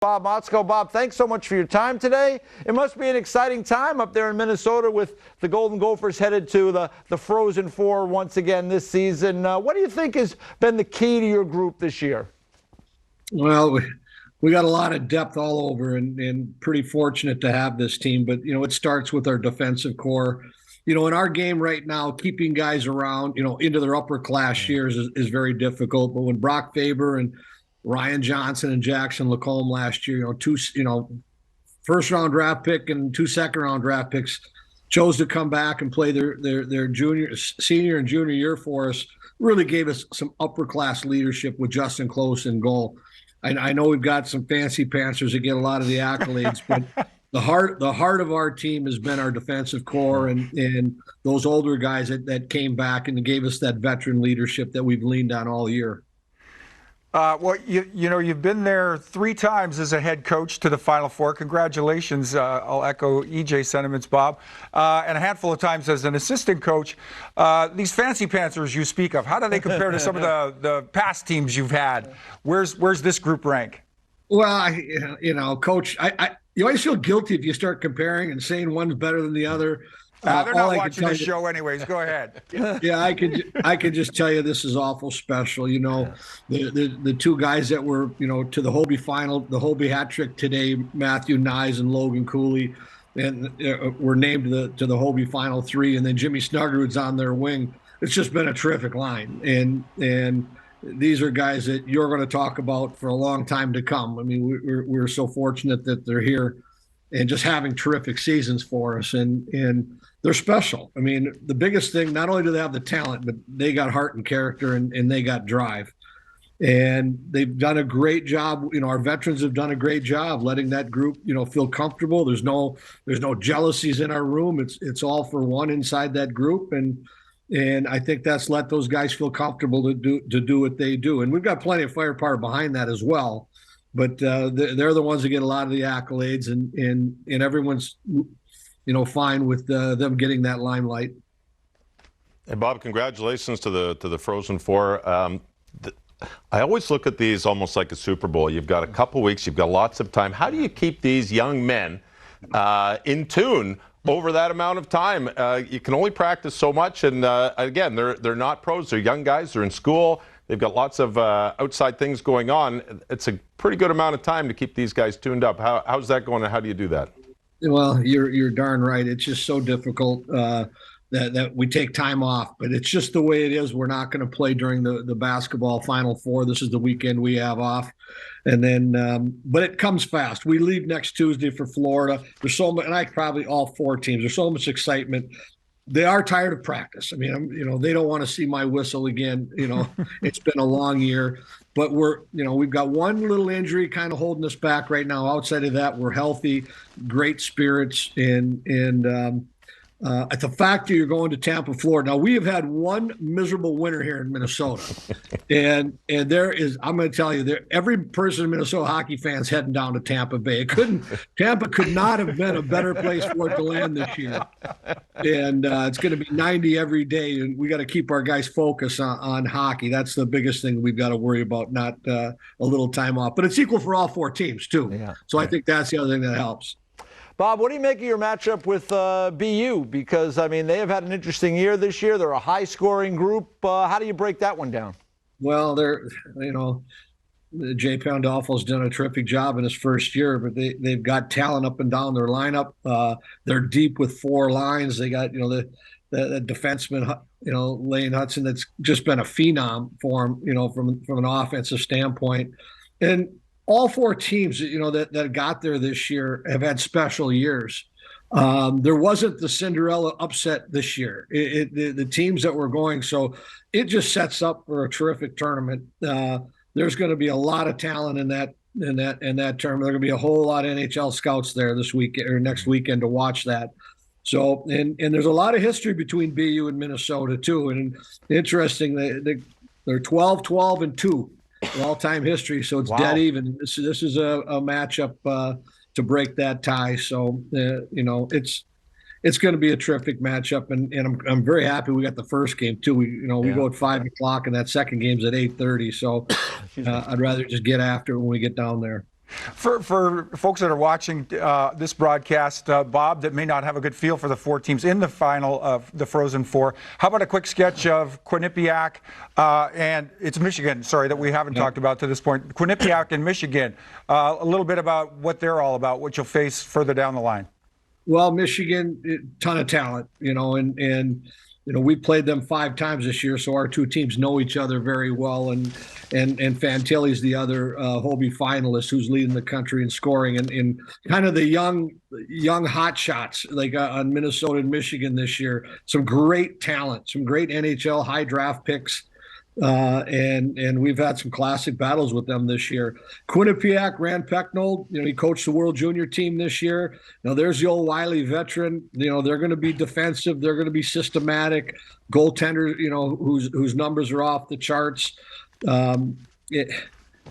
Bob Motzko. Bob, thanks so much for your time today. It must be an exciting time up there in Minnesota with the Golden Gophers headed to the Frozen Four once again this season. What do you think has been the key to your group this year? Well, we got a lot of depth all over and pretty fortunate to have this team. But, it starts with our defensive core. In our game right now, keeping guys around, into their upper class years is very difficult. But when Brock Faber and Ryan Johnson and Jackson Lacombe last year, two first-round draft pick and 2 second-round draft picks chose to come back and play their senior and junior year for us, really gave us some upper-class leadership with Justin Close in goal. I know we've got some fancy pantsers that get a lot of the accolades, but the heart of our team has been our defensive core and those older guys that came back and gave us that veteran leadership that we've leaned on all year. Well, you've been there 3 times as a head coach to the Final Four. Congratulations. I'll echo EJ's sentiments, Bob. And a handful of times as an assistant coach. These fancy pantsers you speak of, how do they compare to some of the past teams you've had? Where's this group rank? Well, Coach, you always feel guilty if you start comparing and saying one's better than the other. They're not watching the show anyways. Go ahead. Yeah, I could just tell you this is awful special. The 2 guys that were, to the Hobie final, the Hobie hat trick today, Matthew Nyes and Logan Cooley, and were named to the Hobie final 3, and then Jimmy Snuggerwood's on their wing. It's just been a terrific line, and these are guys that you're going to talk about for a long time to come. I mean, we're so fortunate that they're here and just having terrific seasons for us, and they're special. I mean, the biggest thing, not only do they have the talent, but they got heart and character and they got drive. And they've done a great job. Our veterans have done a great job letting that group, feel comfortable. There's no jealousies in our room. It's all for one inside that group. And I think that's let those guys feel comfortable to do what they do. And we've got plenty of firepower behind that as well. But they're the ones that get a lot of the accolades, and everyone's fine with them getting that limelight. Hey, Bob, congratulations to the Frozen Four. I always look at these almost like a Super Bowl. You've got a couple weeks, you've got lots of time. How do you keep these young men in tune over that amount of time? You can only practice so much, and again, they're not pros. They're young guys. They're in school. They've got lots of outside things going on. It's a pretty good amount of time to keep these guys tuned up. How's that going, and how do you do that? Well, you're darn right. It's just so difficult that we take time off, but it's just the way it is. We're not going to play during the basketball Final Four. This is the weekend we have off, and then but it comes fast. We leave next Tuesday for Florida. There's so much, and probably all 4 teams. There's so much excitement. They are tired of practice. I mean, they don't want to see my whistle again. It's been a long year, but we've got one little injury kind of holding us back right now. Outside of that, we're healthy, great spirits, and at the fact that you're going to Tampa, Florida. Now, we have had one miserable winter here in Minnesota, and there is, I'm going to tell you, every person in Minnesota hockey fans heading down to Tampa Bay. Tampa could not have been a better place for it to land this year, and it's going to be 90 every day, and we got to keep our guys focused on hockey. That's the biggest thing we've got to worry about, not a little time off. But it's equal for all 4 teams too. Yeah. So I think that's the other thing that helps. Bob, what do you make of your matchup with BU? Because, I mean, they have had an interesting year this year. They're a high-scoring group. How do you break that one down? Well, Jay Pandolfo's done a terrific job in his first year, but they've got talent up and down their lineup. They're deep with 4 lines. They got, the defenseman, Lane Hudson, that's just been a phenom for him, from an offensive standpoint. And all 4 teams, that got there this year have had special years. There wasn't the Cinderella upset this year. The teams that were going, so it just sets up for a terrific tournament. There's going to be a lot of talent in that tournament. There's going to be a whole lot of NHL scouts there this week or next weekend to watch that. So, and there's a lot of history between BU and Minnesota too. And interesting, they're 12-12-2. All-time history, so it's dead even. This is a matchup to break that tie. So it's going to be a terrific matchup, and I'm very happy we got the first game too. We go at 5:00, and that second game's at 8:30. So I'd rather just get after it when we get down there. For folks that are watching this broadcast, Bob, that may not have a good feel for the 4 teams in the final of the Frozen Four, how about a quick sketch of Quinnipiac and it's Michigan, sorry, that we haven't talked about to this point. Quinnipiac and Michigan, a little bit about what they're all about, what you'll face further down the line. Well, Michigan, ton of talent, and we played them 5 times this year, so our 2 teams know each other very well. And Fantilli's the other Hobie finalist who's leading the country in scoring, and kind of the young hot shots like on Minnesota and Michigan this year. Some great talent, some great NHL high draft picks. And we've had some classic battles with them this year. Quinnipiac, Rand Pecknold, he coached the World Junior team this year. There's the old Wiley veteran. They're going to be defensive. They're going to be systematic. Goaltender, whose numbers are off the charts. Like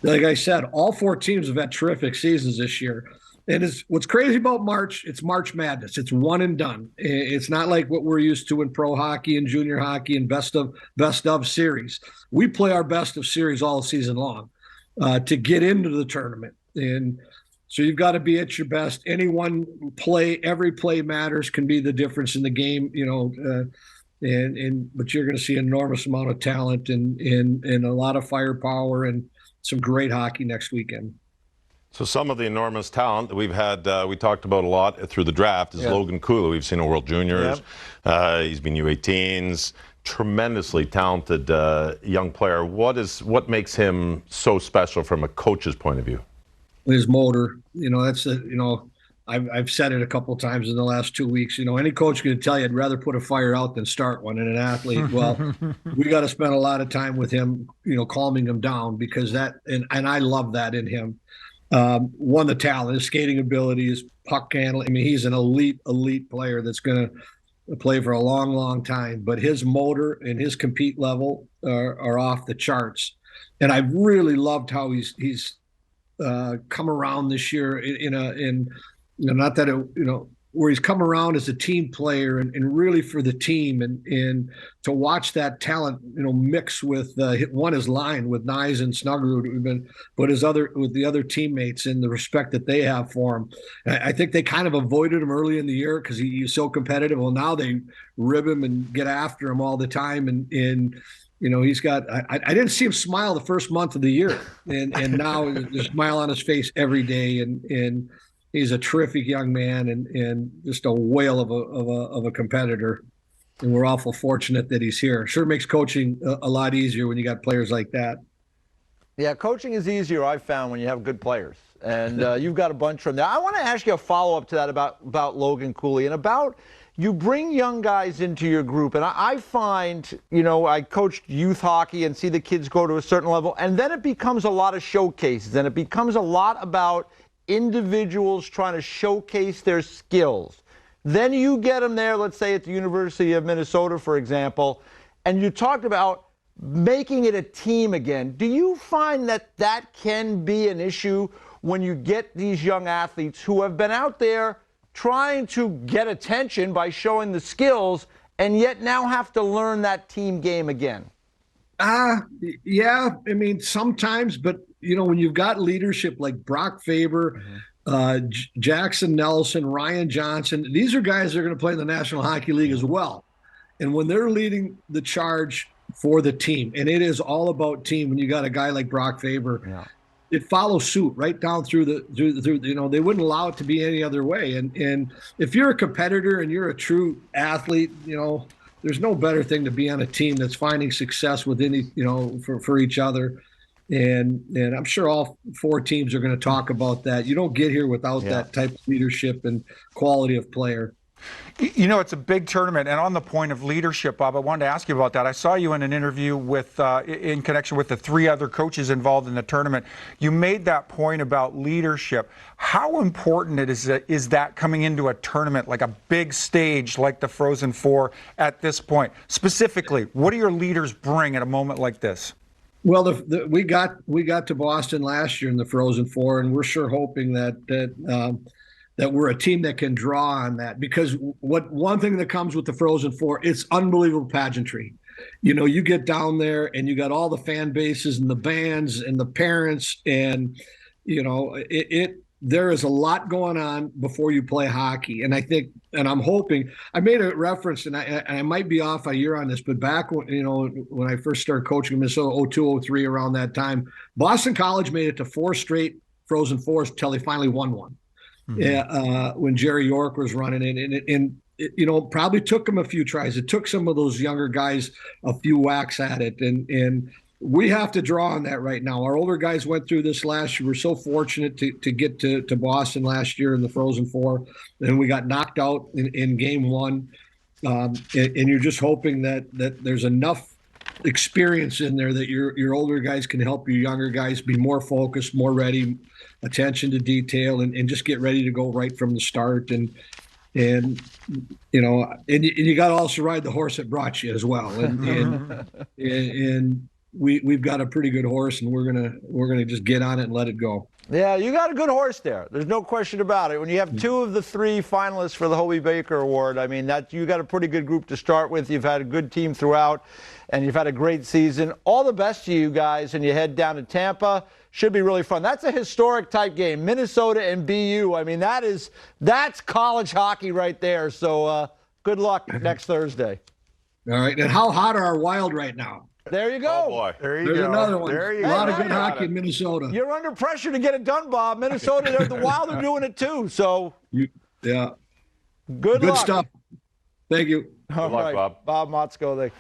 I said, all 4 teams have had terrific seasons this year. And what's crazy about March, it's March Madness. It's one and done. It's not like what we're used to in pro hockey and junior hockey and best of series. We play our best of series all season long to get into the tournament. And so you've got to be at your best. Any one play, every play matters, can be the difference in the game, but you're going to see an enormous amount of talent and a lot of firepower and some great hockey next weekend. So some of the enormous talent that we've had, we talked about a lot through the draft, is Logan Cooley. We've seen a World Juniors. He's been U18s. Tremendously talented young player. What makes him so special from a coach's point of view? His motor. I've said it a couple of times in the last 2 weeks. Any coach can tell you I'd rather put a fire out than start one in an athlete. Well, we got to spend a lot of time with him, calming him down, because and I love that in him. One, the talent, his skating ability, his puck handling. I mean, he's an elite player that's going to play for a long, long time. But his motor and his compete level are off the charts. And I really loved how he's come around this year not that where he's come around as a team player and really for the team, and to watch that talent, mix with his line with Nyes and Snuggerud, but with the other teammates and the respect that they have for him. I think they kind of avoided him early in the year because he's so competitive. Well, now they rib him and get after him all the time, and he's got. I didn't see him smile the first month of the year, and now there's a smile on his face every day, and he's a terrific young man and just a whale of a competitor. And we're awful fortunate that he's here. Sure makes coaching a lot easier when you got players like that. Yeah, coaching is easier, I've found, when you have good players. And you've got a bunch from there. I want to ask you a follow-up to that about Logan Cooley and about you bring young guys into your group. And I find, I coached youth hockey and see the kids go to a certain level. And then it becomes a lot of showcases. And it becomes a lot about individuals trying to showcase their skills. Then you get them there, let's say at the University of Minnesota, for example, and you talked about making it a team again. Do you find that can be an issue when you get these young athletes who have been out there trying to get attention by showing the skills and yet now have to learn that team game again? Yeah, I mean, sometimes, but when you've got leadership like Brock Faber, Jackson Nelson, Ryan Johnson, these are guys that are going to play in the National Hockey League as well. And when they're leading the charge for the team, and it is all about team, when you got a guy like Brock Faber, it follows suit right down through they wouldn't allow it to be any other way. And if you're a competitor and you're a true athlete, there's no better thing to be on a team that's finding success within, for eeach other. And I'm sure all 4 teams are going to talk about that. You don't get here without that type of leadership and quality of player. It's a big tournament. And on the point of leadership, Bob, I wanted to ask you about that. I saw you in an interview in connection with the 3 other coaches involved in the tournament. You made that point about leadership. How important is that coming into a tournament, like a big stage like the Frozen Four at this point? Specifically, what do your leaders bring at a moment like this? Well, we got to Boston last year in the Frozen Four, and we're sure hoping that we're a team that can draw on that. Because one thing that comes with the Frozen Four, it's unbelievable pageantry. You get down there and you got all the fan bases and the bands and the parents, and there is a lot going on before you play hockey. And I think, and I'm hoping, I made a reference, and I might be off a year on this, but back when I first started coaching in Minnesota, 02, 03, around that time, Boston College made it to 4 straight Frozen Fours until they finally won one. When Jerry York was running it. And it probably took them a few tries. It took some of those younger guys a few whacks at it. And we have to draw on that right now. Our older guys went through this last year. We're so fortunate to get to Boston last year in the Frozen Four. And we got knocked out in game 1. And you're just hoping that there's enough experience in there that your older guys can help your younger guys be more focused, more ready, attention to detail, and just get ready to go right from the start. And you got to also ride the horse that brought you as well. And we've got a pretty good horse, and we're gonna just get on it and let it go. Yeah, you got a good horse there. There's no question about it. When you have 2 of the 3 finalists for the Hobie Baker Award, I mean, that you got a pretty good group to start with. You've had a good team throughout, and you've had a great season. All the best to you guys, and you head down to Tampa. Should be really fun. That's a historic type game, Minnesota and BU. I mean, that's college hockey right there. So good luck next Thursday. All right. And how hot are our Wild right now? There you go. Oh, boy. There's another one. A lot of good hockey in Minnesota. You're under pressure to get it done, Bob. Minnesota, the Wild are doing it too. So yeah. Good luck. Stuff. Thank you. All Good luck, right. Bob. Bob Motzko.